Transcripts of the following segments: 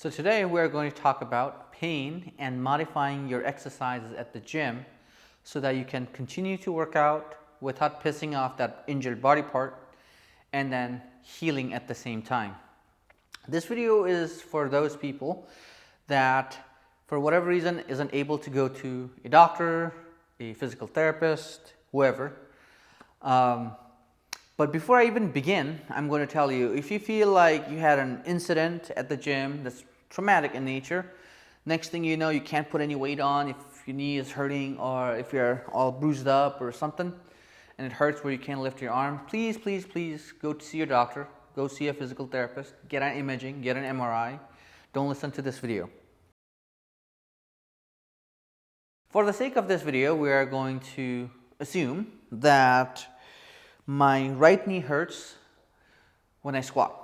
So today we're going to talk about pain and modifying your exercises at the gym so that you can continue to work out without pissing off that injured body part and then healing at the same time. This video is for those people that for whatever reason isn't able to go to a doctor, a physical therapist, whoever. But before I even begin, I'm going to tell you, if you feel like you had an incident at the gym that's traumatic in nature, next thing you know, you can't put any weight on, if your knee is hurting or if you're all bruised up or something, and it hurts where you can't lift your arm, please go to see your doctor, go see a physical therapist, get an imaging, get an MRI. Don't listen to this video. For the sake of this video, we are going to assume that my right knee hurts when I squat.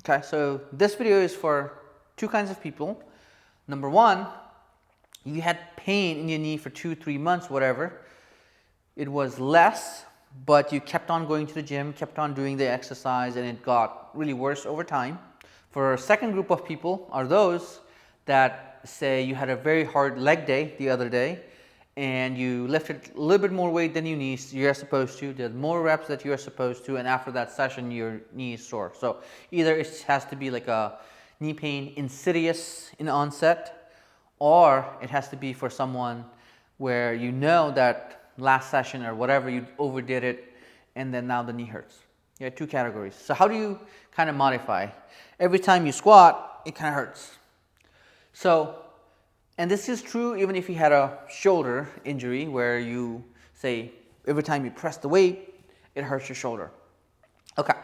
Okay, so this video is for two kinds of people. Number one, you had pain in your knee for 2-3 months, whatever. It was less, but you kept on going to the gym, kept on doing the exercise, and it got really worse over time. For a second group of people are those that say you had a very hard leg day the other day, and you lifted a little bit more weight than you're supposed to, did more reps that you are supposed to, and after that session your knee is sore. So either it has to be like a knee pain insidious in onset, or it has to be for someone where you know that last session or whatever you overdid it and then now the knee hurts. You have two categories. So how do you kind of modify? Every time you squat, it kind of hurts. So, and this is true even if you had a shoulder injury where you say every time you press the weight, it hurts your shoulder. Okay,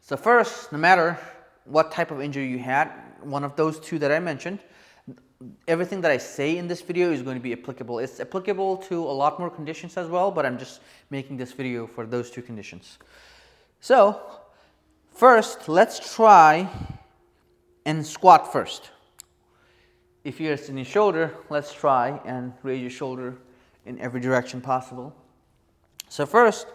so first, no matter what type of injury you had, one of those two that I mentioned, everything that I say in this video is going to be applicable. It's applicable to a lot more conditions as well, but I'm just making this video for those two conditions. So first, let's try and squat first. If you're in your shoulder, let's try and raise your shoulder in every direction possible. So first,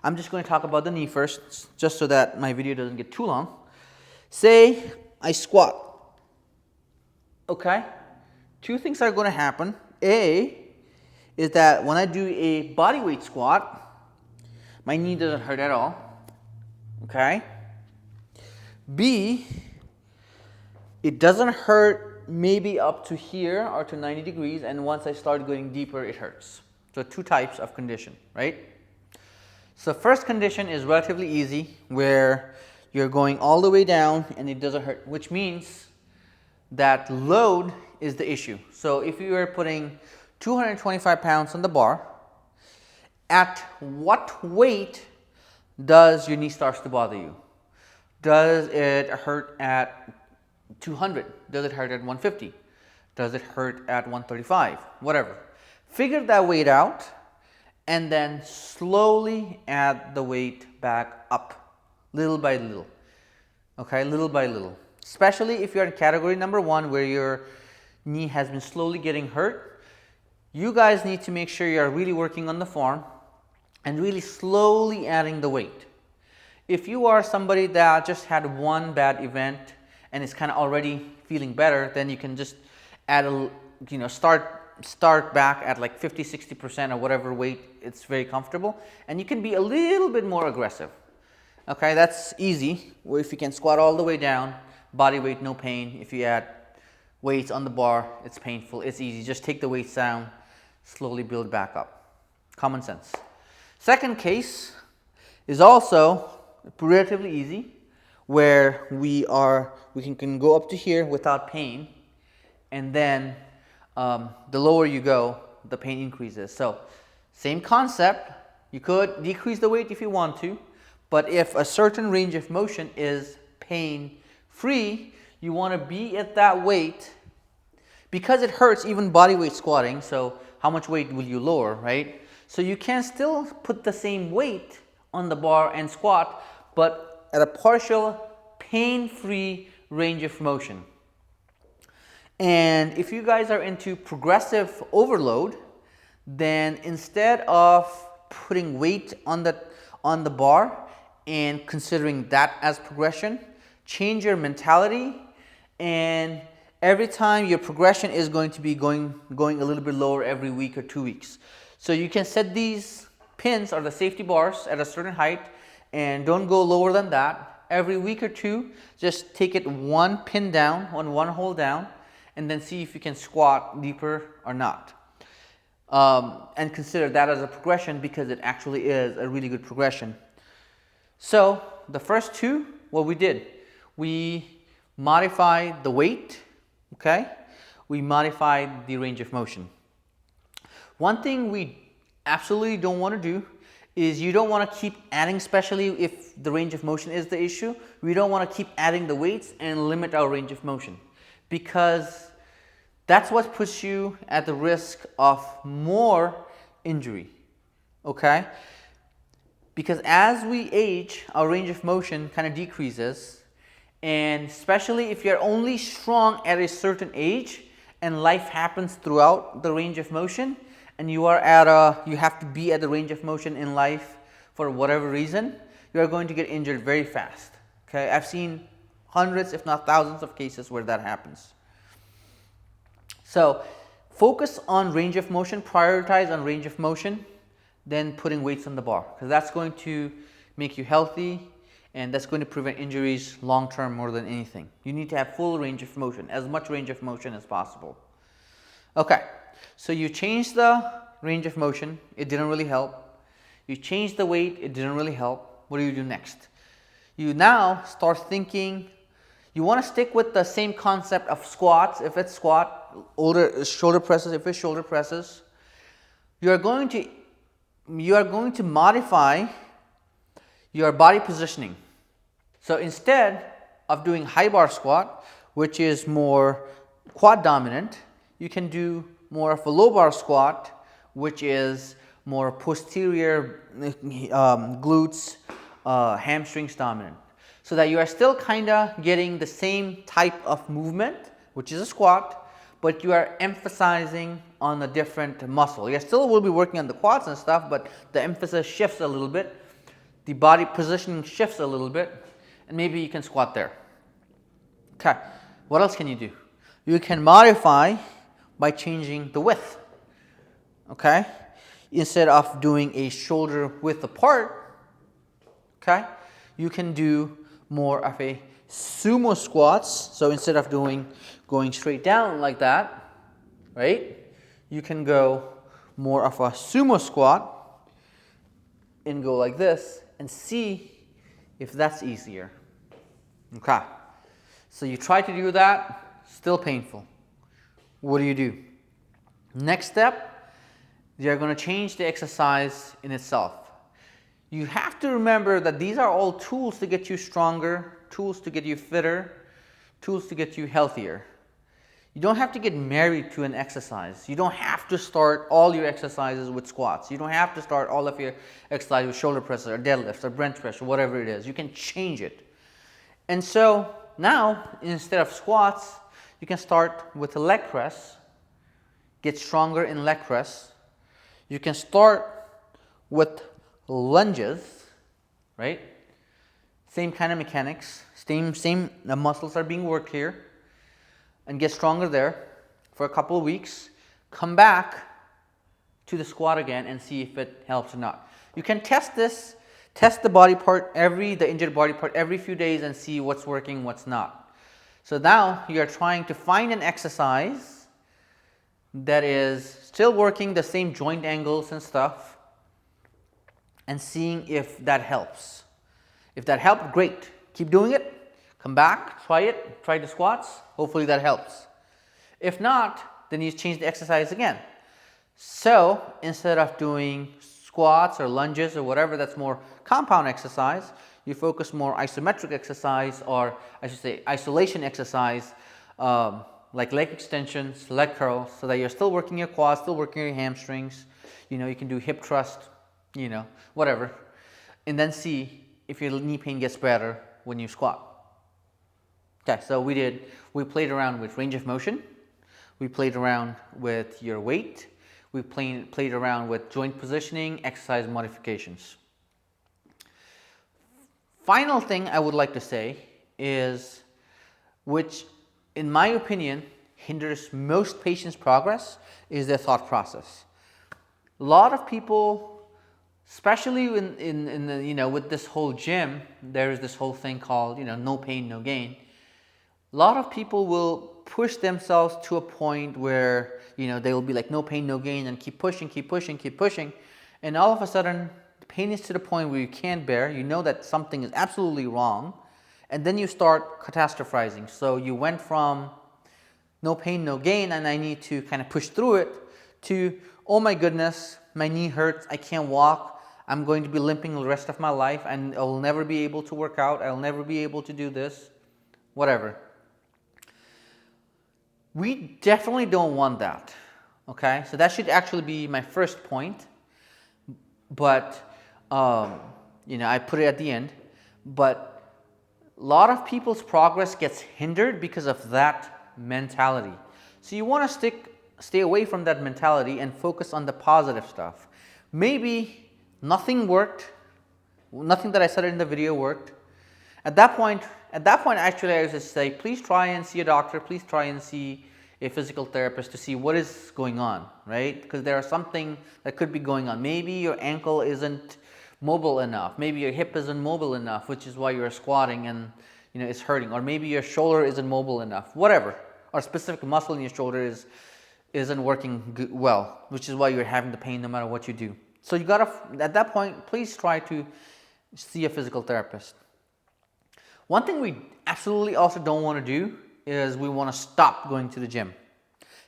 I'm just going to talk about the knee first, just so that my video doesn't get too long. Say I squat. Okay? Two things are going to happen. A is that when I do a body weight squat, my knee doesn't hurt at all. Okay? B, it doesn't hurt maybe up to here or to 90 degrees, and once I start going deeper, it hurts. So two types of condition, right? So first condition is relatively easy, where you're going all the way down and it doesn't hurt, which means that load is the issue. So if you are putting 225 pounds on the bar, at what weight does your knee start to bother you? Does it hurt at 200? Does it hurt at 150? Does it hurt at 135? Whatever. Figure that weight out and then slowly add the weight back up, little by little. Okay, little by little. Especially if you're in category number one where your knee has been slowly getting hurt, you guys need to make sure you're really working on the form and really slowly adding the weight. If you are somebody that just had one bad event and is kind of already feeling better, then you can just add start back at like 50-60% or whatever weight it's very comfortable, and you can be a little bit more aggressive. Okay, that's easy. Where if you can squat all the way down, body weight, no pain. If you add weights on the bar, it's painful. It's easy. Just take the weights down, slowly build back up. Common sense. Second case is also relatively easy, where we can go up to here without pain, and then the lower you go, the pain increases. So same concept. You could decrease the weight if you want to, but if a certain range of motion is pain free, you want to be at that weight, because it hurts even body weight squatting. So how much weight will you lower, right? So you can still put the same weight on the bar and squat, but at a partial pain-free range of motion. And if you guys are into progressive overload, then instead of putting weight on the bar and considering that as progression, change your mentality and every time your progression is going to be going a little bit lower every week or 2 weeks. So you can set these pins or the safety bars at a certain height and don't go lower than that. Every week or two, just take it one pin down, one hole down, and then see if you can squat deeper or not. And consider that as a progression, because it actually is a really good progression. So the first two, what we did, we modified the weight, okay? We modified the range of motion. One thing we absolutely don't want to do is you don't want to keep adding, especially if the range of motion is the issue. We don't want to keep adding the weights and limit our range of motion, because that's what puts you at the risk of more injury, okay? Because as we age, our range of motion kind of decreases, and especially if you're only strong at a certain age and life happens throughout the range of motion, and you have to be at the range of motion in life for whatever reason, you are going to get injured very fast. Okay, I've seen hundreds, if not thousands, of cases where that happens. So focus on range of motion, prioritize on range of motion, then putting weights on the bar, because that's going to make you healthy and that's going to prevent injuries long term more than anything. You need to have full range of motion, as much range of motion as possible. Okay. So you changed the range of motion, it didn't really help. You changed the weight, it didn't really help. What do you do next? You now start thinking, you want to stick with the same concept of squats. If it's squat, shoulder presses, if it's shoulder presses, you are going to modify your body positioning. So instead of doing high bar squat, which is more quad dominant, you can do more of a low bar squat, which is more posterior glutes, hamstrings dominant. So that you are still kind of getting the same type of movement, which is a squat, but you are emphasizing on a different muscle. You still will be working on the quads and stuff, but the emphasis shifts a little bit. The body positioning shifts a little bit, and maybe you can squat there. Okay, what else can you do? You can modify by changing the width, okay? Instead of doing a shoulder width apart, okay, you can do more of a sumo squats. So instead of going straight down like that, right, you can go more of a sumo squat and go like this and see if that's easier. Okay, so you try to do that, still painful. What do? Next step, you're going to change the exercise in itself. You have to remember that these are all tools to get you stronger, tools to get you fitter, tools to get you healthier. You don't have to get married to an exercise. You don't have to start all your exercises with squats. You don't have to start all of your exercises with shoulder presses or deadlifts or bench press or whatever it is. You can change it. And so now, instead of squats, you can start with a leg press, get stronger in leg press. You can start with lunges, right? Same kind of mechanics, same muscles are being worked here, and get stronger there for a couple of weeks. Come back to the squat again and see if it helps or not. You can test this, test the body part, the injured body part every few days and see what's working, what's not. So now you are trying to find an exercise that is still working the same joint angles and stuff and seeing if that helps. If that helped, great. Keep doing it. Come back, try the squats. Hopefully that helps. If not, then you change the exercise again. So instead of doing squats or lunges or whatever that's more compound exercise, you focus more isometric exercise, or I should say isolation exercise, like leg extensions, leg curls, so that you're still working your quads, still working your hamstrings. You know, you can do hip thrust, you know, whatever. And then see if your knee pain gets better when you squat. Okay, so we played around with range of motion. We played around with your weight. We played around with joint positioning, exercise modifications. Final thing I would like to say is, which in my opinion, hinders most patients' progress is their thought process. A lot of people, especially in the, with this whole gym, there is this whole thing called, no pain, no gain. A lot of people will push themselves to a point where, they will be like, no pain, no gain, and keep pushing, keep pushing, keep pushing. And all of a sudden, the pain is to the point where you can't bear, you know that something is absolutely wrong, and then you start catastrophizing. So you went from no pain, no gain, and I need to kind of push through it, to, oh my goodness, my knee hurts, I can't walk, I'm going to be limping the rest of my life, and I will never be able to work out, I'll never be able to do this, whatever. We definitely don't want that, okay? So that should actually be my first point, but, I put it at the end, but a lot of people's progress gets hindered because of that mentality. So you want to stay away from that mentality and focus on the positive stuff. Maybe nothing worked, nothing that I said in the video worked. At that point, actually, I would just say, please try and see a doctor. Please try and see a physical therapist to see what is going on, right? Because there is something that could be going on. Maybe your ankle isn't mobile enough. Maybe your hip isn't mobile enough, which is why you're squatting and it's hurting. Or maybe your shoulder isn't mobile enough. Whatever. Or specific muscle in your shoulder isn't working well, which is why you're having the pain no matter what you do. So you gotta, at that point, please try to see a physical therapist. One thing we absolutely also don't want to do is we want to stop going to the gym.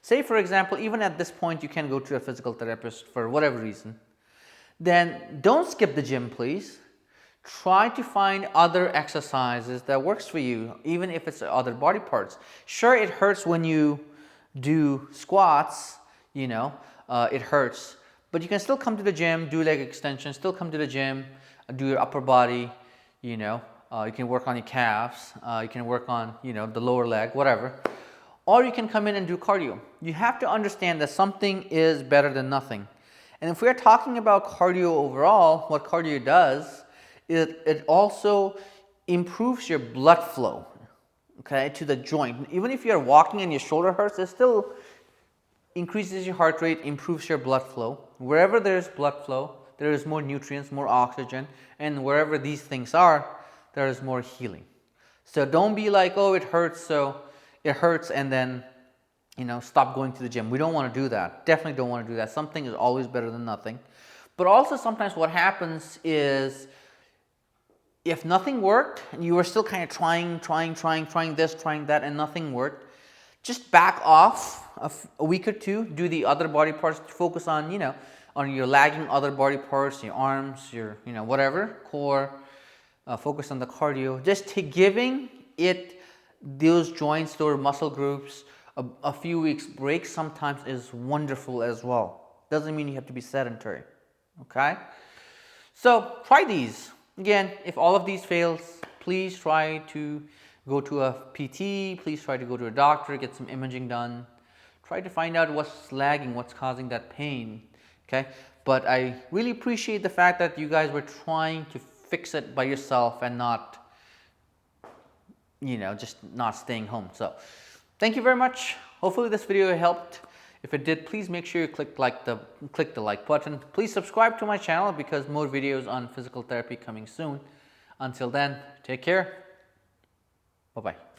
Say, for example, even at this point you can go to a physical therapist for whatever reason. Then don't skip the gym, please. Try to find other exercises that works for you, even if it's other body parts. Sure, it hurts when you do squats, it hurts. But you can still come to the gym, do leg extensions, still come to the gym, do your upper body, you can work on your calves, you can work on, the lower leg, whatever. Or you can come in and do cardio. You have to understand that something is better than nothing. And if we're talking about cardio overall, what cardio does is it also improves your blood flow, okay, to the joint. Even if you're walking and your shoulder hurts, it still increases your heart rate, improves your blood flow. Wherever there's blood flow, there is more nutrients, more oxygen, and wherever these things are, there is more healing. So don't be like, oh, it hurts, so it hurts, and then, stop going to the gym. We don't want to do that. Definitely don't want to do that. Something is always better than nothing. But also sometimes what happens is, if nothing worked, and you were still kind of trying this, trying that, and nothing worked, just back off a week or two, do the other body parts, focus on, on your lagging other body parts, your arms, your, whatever, core, focus on the cardio. Just giving it, those joints, those muscle groups, a few weeks break sometimes is wonderful as well. Doesn't mean you have to be sedentary, okay? So try these. Again, if all of these fails, please try to go to a PT, please try to go to a doctor, get some imaging done. Try to find out what's lagging, what's causing that pain, okay? But I really appreciate the fact that you guys were trying to fix it by yourself and not, just not staying home. So thank you very much. Hopefully this video helped. If it did, please make sure you click the like button. Please subscribe to my channel because more videos on physical therapy coming soon. Until then, take care. Bye-bye.